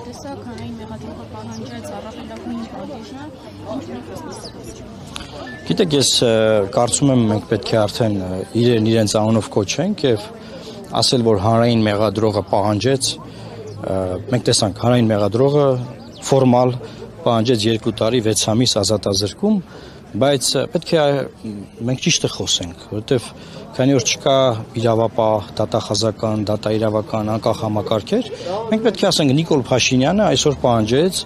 տեսակ հանրային մեղադրողը պահանջեց առավելագույն պատիժը, ինչ ունի։ Գիտեք, ես կարծում եմ մենք պետք է արդեն իրենց անունով կոչենք եւ ասել, որ հանրային մեղադրողը պահանջեց, մենք տեսանք հանրային մեղադրողը ֆորմալ պահանջեց 2 տարի 6 ամիս ազատազրկում, բայց պետք է մենք ճիշտը խոսենք, որովհետեւ քանի որ չկա իրավապահ, դատախազական, դատաիրավական անկախ համակարգեր, մենք պետք է ասենք Նիկոլ Փաշինյանը այսօր պահանջեց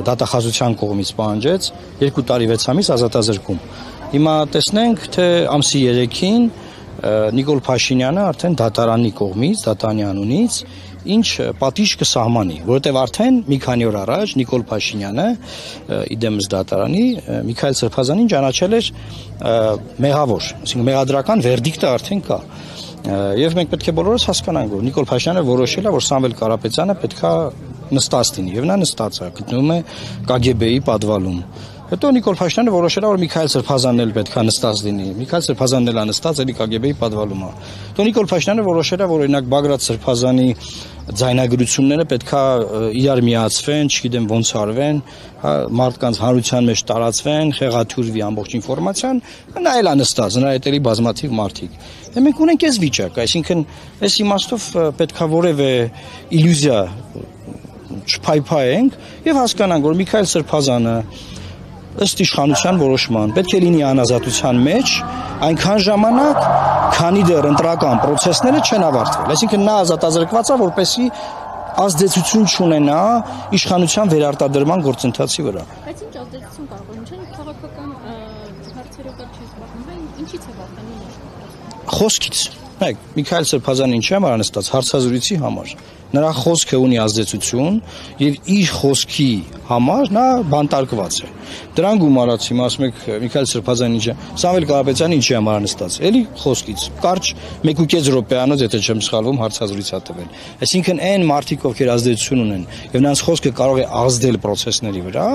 դատախազության կողմից պահանջեց 2 տարի 6 ամիս ազատազրկում։ Հիմա տեսնենք, թե ամսի 3-ին Նիկոլ Փաշինյանը արդեն դատարանի կողմից, դատարանի անունից ինչ պատիժ կսահմանի, որովհետև արդեն մի քանի օր առաջ Նիկոլ Փաշինյանը իդեմս դատարանի Միքայել Սրբազանին ճանաչել էր մեղավոր, այսինքն մեղադրական վերդիկտը արդեն կա։ Եվ մենք պետք է բոլորս հասկանանք, որ Նիկոլ Փաշինյանը որոշել է, որ Սամվել Կարապետյանը պետքա նստած լինի, եւ նա նստած է, գտնվում է KGB-ի պատվալում։ Հետո Նիկոլ Փաշինյանը որոշել է, որ Միքայել Սրբազանն էլ պետքա նստած լինի։ Միքայել Սրբազանն էլ նստած էլի KGB-ի պատվալում է։ Հետո Նիկոլ Փաշինյանը որոշել է, որ օրինակ Բագրատ Սրբազանի ձայնագրությունները պետքա իրար միացվեն, չգիտեմ ոնց արվեն, մարդկանց հանրության մեջ տարածվեն, խեղաթյուրվի ամբողջ ինֆորմացիան, նա էլ է նստած, նրա հետ էլի բազմաթիվ մարդիկ։ Դե մենք ունենք այս վիճակը, այսինքն այս իմաստով պետքա որևէ իլյուզիա չփայփայենք եւ հասկանանք, որ Միքայել Սրբազանը ըստ իշխանության որոշման պետք է լինի անազատության մեջ այնքան ժամանակ, քանի դեռ ընտրական process-ները չեն ավարտվել։ Այսինքն նա ազատազրկված է, որպեսզի ազդեցություն չունենա իշխանության վերարտադրման գործընթացի վրա։ Բայց ինչ ազդեցություն կարող է ունենալ քաղաքական հարցերով չի զբաղվում, ինչի՞ց է վախենում։ Խոսքից։ Մեկ Միքայել Սրբազանին ինչի համար անստաց հարցազրույցի համար։ Նրա խոսքը ունի ազդեցություն եւ իր խոսքի համար նա բանտարկված է։ Դրան գումարած հիմա ասում եք Միքայել Սրբազանին ինչի, Սամվել Կարապետյանը ինչի համար անստաց։ Էլի խոսքից։ Կարճ 1.5 րոպեանոց, եթե չեմ սխալվում, հարցազրույց ա տվել։ Այսինքն այն մարդիկ, ովքեր ազդեցություն ունեն եւ նրանց խոսքը կարող է ազդել process-ների վրա,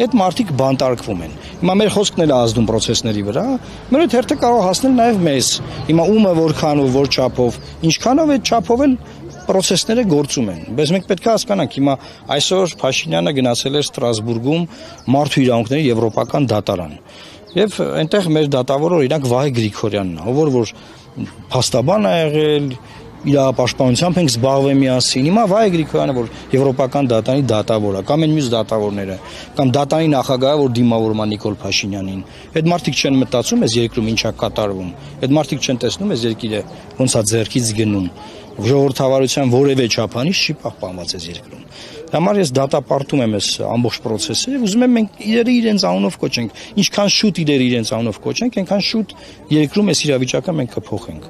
այդ մարդիկ բանտարկվում են։ Հիմա մեր խոսքն էլ է ազդում process-ների վրա, մեր այդ հերթը կարող հասնել նաեւ մեզ։ Հիմա ումը որքանով, որ չափով, ինչքանով այդ չափով էլ process-ները գործում են։ Բայց մենք պետք է հասկանանք, հիմա այսօր Փաշինյանը գնացել էր Ստրասբուրգում մարդու իրավունքների եվրոպական դատարան։ Եվ այնտեղ մեր դատավորը օրինակ Վահե Գրիգորյանն է, որ փաստաբան է եղել, իրավապաշտպանությամբ ենք զբաղվել միասին։ Հիմա Վահե Գրիգորյանը, որ եվրոպական դատարանի դատավոր է, կամ այն մյուս դատավորները, կամ դատարանի նախագահը, որ դիմավորում է Նիկոլ Փաշինյանին։ Այդ մարդիկ չեն մտածում, այս երկրում ինչա կատարվում։ Այդ մարդիկ չեն տեսնում, այս երկիրը ոնց է ձեռքից գնում։ Ժողովրդավարության որևէ չափանիշ չի պահպանված այս երկրում։ Համար ես դատապարտում եմ այս ամբողջ process-ը եւ ուզում եմ մենք իրենց անունով կոչենք։ Ինչքան շուտ իրենց անունով կոչենք, այնքան շուտ երկրում այս իրավիճակը մենք կփոխենք։